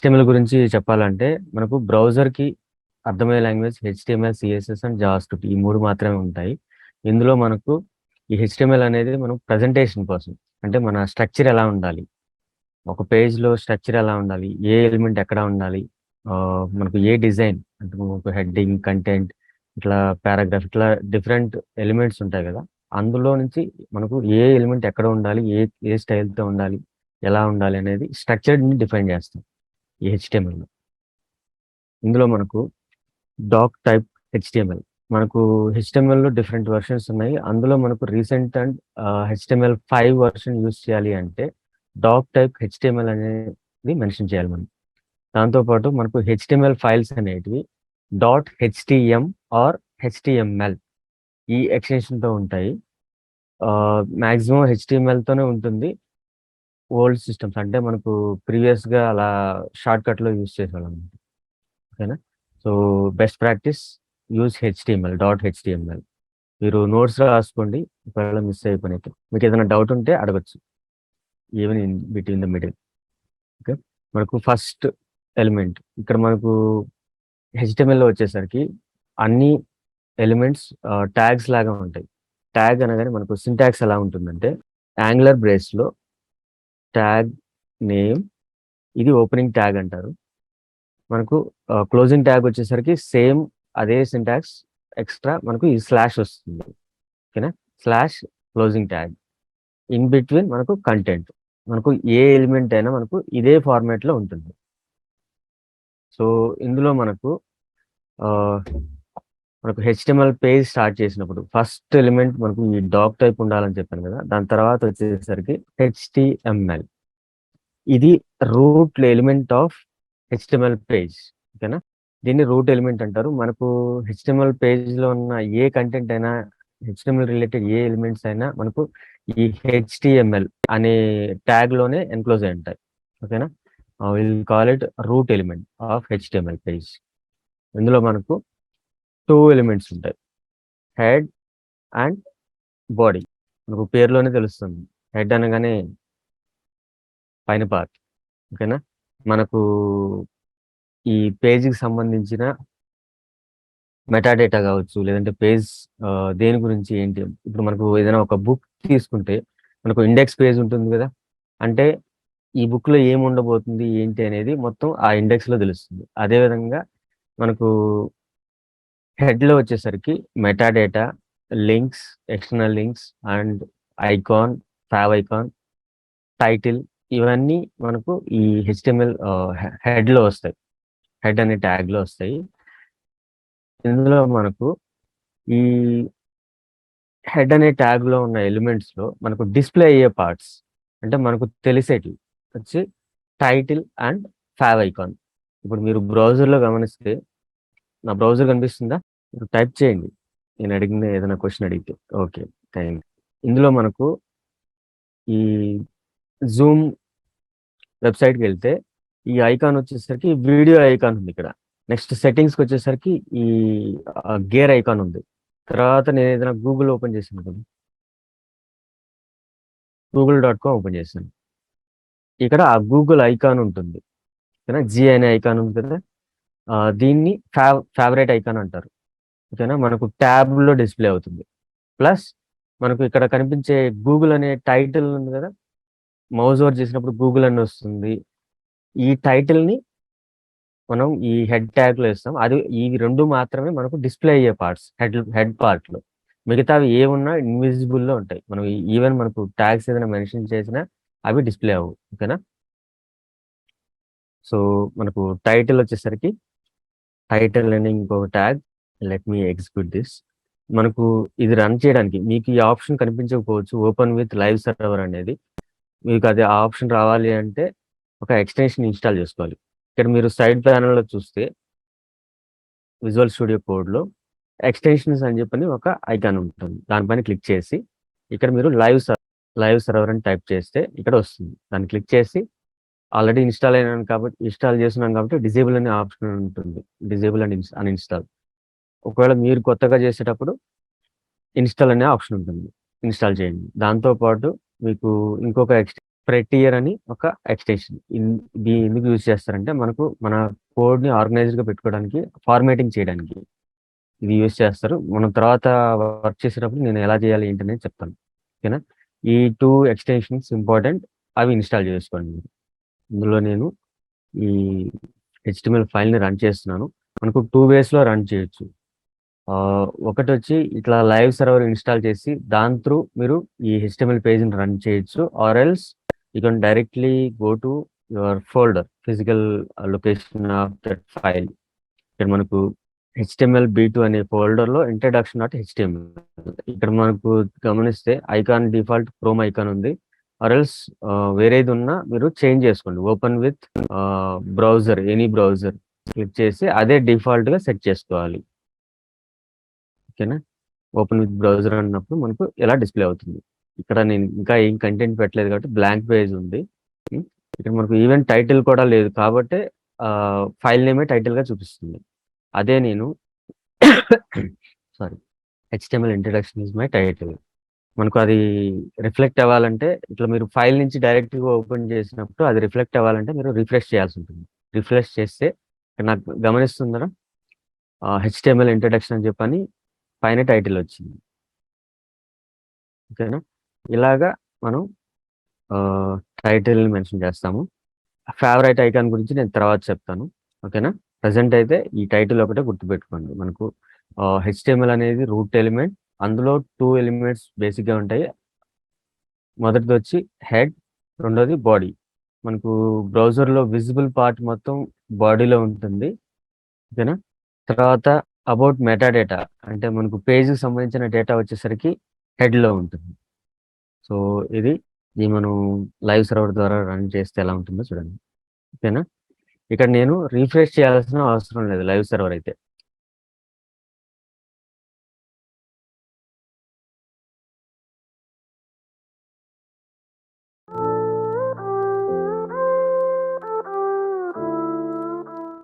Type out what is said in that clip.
HTML గురించి చెప్పాలంటే మనకు బ్రౌజర్‌కి అర్థమయ్యే language HTML, CSS and JavaScript ఈ 3 మాత్రమే ఉంటాయి. ఇందులో మనకు ఈ హెచ్టిఎంఎల్ అనేది మనం ప్రెజెంటేషన్ కోసం అంటే మన స్ట్రక్చర్ ఎలా ఉండాలి? ఒక పేజ్‌లో స్ట్రక్చర్ ఎలా ఉండాలి? ఏ ఎలిమెంట్ ఎక్కడ ఉండాలి? మనకు ఏ డిజైన్ అంటే మనకు హెడ్డింగ్, కంటెంట్ ఇట్లా పారాగ్రాఫ్ ఇట్లా డిఫరెంట్ ఎలిమెంట్స్ ఉంటాయి గదా! అందులో నుంచి మనకు ఏ ఎలిమెంట్ ఎక్కడ ఉండాలి? ఏ ఏ స్టైల్‌తో ఉండాలి? ఎలా ఉండాలి? అనేది స్ట్రక్చర్డ్‌ని డిఫైన్ చేస్తాం ఈ హెచ్టిఎంఎల్‌లో. ఇందులో మనకు డాక్ టైప్ హెచ్టిఎంఎల్. మనకు హెచ్టిఎంఎల్‌లో డిఫరెంట్ వెర్షన్స్ ఉన్నాయి. అందులో మనకు recent and HTML 5 version use చేయాలి అంటే డాక్ టైప్ హెచ్టిఎంఎల్ అనేది మెన్షన్ చేయాలి మనం. దాంతో పాటు మనకు హెచ్టిఎంఎల్ ఫైల్స్ అనేటివి డాట్ హెచ్టిఎం ఆర్ హెచ్టిఎంఎల్ ఈ ఎక్స్టెన్షన్‌తో ఉంటాయి. మాక్సిమం హెచ్టిఎంఎల్‌తోనే ఉంటుంది. ఓల్డ్ సిస్టమ్స్ అంటే మనకు ప్రీవియస్‌గా అలా షార్ట్‌కట్‌లో యూజ్ చేసేవాళ్ళం. ఓకేనా? So, best practice use HTML, dot HTML. మీరు నోట్స్ రాసుకోండి. ఒకవేళ మిస్ అయిపోయినట్టు. మీకేదైనా డౌట్ ఉంటే అడగొచ్చు. Even in between the middle. Okay. మనకు ఫస్ట్ ఎలిమెంట్ ఇక్కడ మనకు హెచ్టిఎంఎల్‌లో వచ్చేసరికి అన్ని ఎలిమెంట్స్ ట్యాగ్స్ లాగా ఉంటాయి. ట్యాగ్ అనగానే మనకు సింటాక్స్ ఎలా ఉంటుందంటే యాంగులర్ బ్రేస్‌లో ట్యాగ్ నేమ్ ఇది ఓపెనింగ్ ట్యాగ్ అంటారు. మనకు క్లోజింగ్ ట్యాగ్ వచ్చేసరికి సేమ్ అదే సింటాక్స్ ఎక్స్ట్రా మనకు ఈ స్లాష్ వస్తుంది. ఓకేనా? Slash closing tag. In between మనకు కంటెంట్. మనకు ఏ ఎలిమెంట్ అయినా మనకు ఇదే ఫార్మాట్‌లో ఉంటుంది. సో, ఇందులో ఆహ్, మనకు హెచ్టీఎంఎల్ పేజ్ స్టార్ట్ చేసినప్పుడు ఫస్ట్ ఎలిమెంట్ మనకు ఈ డాక్ టైప్ ఉండాలని చెప్పాను కదా! దాని తర్వాత వచ్చేసరికి హెచ్టీఎంఎల్. ఇది root element of HTML page. ఓకేనా? దీన్ని రూట్ ఎలిమెంట్ అంటారు. మనకు హెచ్టీఎంఎల్ పేజ్‌లో ఉన్న ఏ కంటెంట్ అయినా, హెచ్టీఎంఎల్ రిలేటెడ్ ఏ ఎలిమెంట్స్ అయినా మనకు ఈ హెచ్టీఎంఎల్ అనే ట్యాగ్‌లోనే ఎన్‌క్లోజ్ అయి ఉంటాయి. ఓకేనా? Will call it root element of HTML page. ఇందులో మనకు 2 ఎలిమెంట్స్ ఉంటాయి. Head and body. మనకు పేరులోనే తెలుస్తుంది. హెడ్ అనగానే పైన పార్ట్. ఓకేనా? మనకు ఈ పేజ్‌కి సంబంధించిన మెటాడేటా కావచ్చు, లేదంటే పేజ్ దేని గురించి ఏంటి? ఇప్పుడు మనకు ఏదైనా ఒక బుక్ తీసుకుంటే మనకు ఇండెక్స్ పేజ్ ఉంటుంది గదా! అంటే ఈ బుక్‌లో ఏముండబోతుంది, ఏంటి అనేది మొత్తం ఆ ఇండెక్స్‌లో తెలుస్తుంది. అదేవిధంగా మనకు హెడ్‌లో వచ్చేసరికి metadata, links, external links and icon, fav icon, title ఇవన్నీ మనకు ఈ హెచ్టీఎంఎల్ హెడ్‌లో వస్తాయి. హెడ్ అనే ట్యాగ్‌లో వస్తాయి. ఇందులో మనకు ఈ హెడ్ అనే ట్యాగ్‌లో ఉన్న ఎలిమెంట్స్‌లో మనకు డిస్‌ప్లే అయ్యే పార్ట్స్ అంటే మనకు తెలిసేటివి వచ్చి టైటిల్ అండ్ ఫావ్ ఐకాన్. ఇప్పుడు మీరు బ్రౌజర్‌లో గమనిస్తే నా బ్రౌజర్ కనిపిస్తుందా? మీరు టైప్ చేయండి. నేను అడిగిన ఏదైనా క్వెషన్ అడిగితే. ఓకే. థాంక్ ఇందులో మనకు ఈ జూమ్ వెబ్‌సైట్‌కెళ్తే ఈ ఐకాన్ వచ్చేసరికి వీడియో ఐకాన్ ఉంది ఇక్కడ. నెక్స్ట్ సెట్టింగ్స్‌కొచ్చేసరికి ఈ గేర్ ఐకాన్ ఉంది. తర్వాత నేనేదైనా గూగుల్ ఓపెన్ చేశాననుకోండి. గూగుల్.com ఓపెన్ చేశాను. ఇక్కడ ఆ గూగుల్ ఐకాన్ ఉంటుంది. ఓకేనా? జీ అనే ఐకాన్ ఉంది కదా! దీన్ని ఫేవరైట్ ఐకాన్ అంటారు. ఓకేనా? మనకు ట్యాబ్‌లో డిస్‌ప్లే అవుతుంది. ప్లస్ మనకు ఇక్కడ కనిపించే గూగుల్ అనే టైటిల్ ఉంది కదా! మౌస్ ఓవర్ చేసినప్పుడు గూగుల్ అని వస్తుంది. ఈ టైటిల్‌ని మనం ఈ హెడ్ ట్యాగ్‌లో ఇస్తాం. అది ఇవి 2 మాత్రమే మనకు డిస్‌ప్లే అయ్యే పార్ట్స్ హెడ్ పార్ట్‌లో. మిగతావి ఏవున్నా ఇన్విజిబుల్‌లో ఉంటాయి. మనం ఈవెన్ మనకు ట్యాగ్స్ ఏదైనా మెన్షన్ చేసినా అవి డిస్‌ప్లే అవ్వవు. ఓకేనా? సో, మనకు టైటిల్ వచ్చేసరికి టైటిల్ అని ఇంకొక tag. Let me execute this. మనకు ఇది రన్ చేయడానికి మీకు ఈ ఆప్షన్ కనిపించకపోవచ్చు. ఓపెన్ విత్ లైవ్ సర్వర్ అనేది. మీకు అది ఆ ఆప్షన్ రావాలి అంటే ఒక ఎక్స్‌టెన్షన్ ఇన్‌స్టాల్ చేసుకోవాలి. ఇక్కడ మీరు సైడ్ ప్యానెల్‌లో చూస్తే విజువల్ స్టూడియో కోడ్‌లో ఎక్స్‌టెన్షన్స్ అని చెప్పని ఒక ఐకాన్ ఉంటుంది. దానిపైన క్లిక్ చేసి ఇక్కడ మీరు లైవ్ సర్వర్ అని టైప్ చేస్తే ఇక్కడ వస్తుంది. దాన్ని క్లిక్ చేసి ఆల్రెడీ ఇన్‌స్టాల్ చేసున్నాను కాబట్టి డిజేబుల్ అనే ఆప్షన్ ఉంటుంది. Disable and uninstall. ఒకవేళ మీరు కొత్తగా చేసేటప్పుడు ఇన్‌స్టాల్ అనే ఆప్షన్ ఉంటుంది. ఇన్‌స్టాల్ చేయండి. దాంతో పాటు మీకు ఇంకొక ప్రెటియర్ అని ఒక ఎక్స్టెన్షన్. ఇది ఎందుకు యూజ్ చేస్తారంటే మనకు మన కోడ్ని ఆర్గనైజ్డ్గా పెట్టుకోవడానికి, ఫార్మేటింగ్ చేయడానికి ఇది యూజ్ చేస్తారు. మనం తర్వాత వర్క్ చేసేటప్పుడు నేను ఎలా చేయాలి ఏంటనేది చెప్తాను. ఓకేనా? ఈ 2 ఎక్స్టెన్షన్స్ ఇంపార్టెంట్. అవి ఇన్‌స్టాల్ చేసుకోండి మీరు. ఇందులో నేను ఈ హెచ్టీఎంఎల్ ఫైల్‌ని రన్ చేస్తున్నాను. మనకు 2 వేస్‌లో రన్ చేయొచ్చు. ఒకటొచ్చి ఇట్లా లైవ్ సర్వర్ ఇన్‌స్టాల్ చేసి దాని త్రూ మీరు ఈ హెచ్టీఎంఎల్ పేజ్‌ని రన్ చేయొచ్చు. Or else you can directly go to your folder, physical location of that file. ఇక్కడ మనకు హెచ్టీఎంఎల్ B2 అనే ఫోల్డర్‌లో ఇంట్రడక్షన్ డాట్ హెచ్టీఎంఎల్. ఇక్కడ మనకు గమనిస్తే ఐకాన్ డిఫాల్ట్ క్రోమ్ ఐకాన్ ఉంది. ఆర్ ఎల్స్ వేరేది ఉన్నా మీరు చేంజ్ చేసుకోండి. Open with browser, any browser click చేసి అదే డిఫాల్ట్‌గా సెట్ చేసుకోవాలి. ఓకేనా? ఓపెన్ విత్ బ్రౌజర్ అన్నప్పుడు మనకు ఎలా డిస్‌ప్లే అవుతుంది. ఇక్కడ నేను ఇంకా ఏం కంటెంట్ పెట్టలేదు కాబట్టి బ్లాంక్ పేజ్ ఉంది. ఇక్కడ మనకు ఈవెన్ టైటిల్ కూడా లేదు కాబట్టే ఫైల్ నేమే టైటిల్‌గా చూపిస్తుంది. అదే నేను sorry, HTML introduction is my title. మనకు అది రిఫ్లెక్ట్ అవ్వాలంటే ఇట్లా మీరు ఫైల్ నుంచి డైరెక్ట్‌గా ఓపెన్ చేసినప్పుడు అది రిఫ్లెక్ట్ అవ్వాలంటే మీరు రిఫ్రెష్ చేయాల్సి ఉంటుంది. రిఫ్రెష్ చేస్తే ఇక్కడ నాకు గమనిస్తున్నారా? హెచ్టీఎంఎల్ ఇంట్రడక్షన్ అని చెప్పని పైన టైటిల్ వచ్చింది. ఓకేనా? ఇలాగా మనం టైటిల్‌ని మెన్షన్ చేస్తాము. ఫేవరైట్ ఐకాన్ గురించి నేను తర్వాత చెప్తాను. ఓకేనా? ప్రెజెంట్ అయితే ఈ టైటిల్ ఒకటే గుర్తుపెట్టుకోండి. మనకు హెచ్టీఎంఎల్ అనేది రూట్ ఎలిమెంట్. అందులో 2 ఎలిమెంట్స్ బేసిక్‌గా ఉంటాయి. మొదటిదొచ్చి హెడ్, రెండోది బాడీ. మనకు బ్రౌజర్‌లో విజిబుల్ పార్ట్ మొత్తం బాడీలో ఉంటుంది. ఓకేనా? తర్వాత అబౌట్ మెటా డేటా అంటే మనకు పేజ్‌కి సంబంధించిన డేటా వచ్చేసరికి హెడ్‌లో ఉంటుంది. సో, ఇది మనం లైవ్ సర్వర్ ద్వారా రన్ చేస్తే ఎలా ఉంటుందో చూడండి. ఓకేనా? ఇక్కడ నేను రిఫ్రెష్ చేయాల్సిన అవసరం లేదు లైవ్ సర్వర్ అయితే.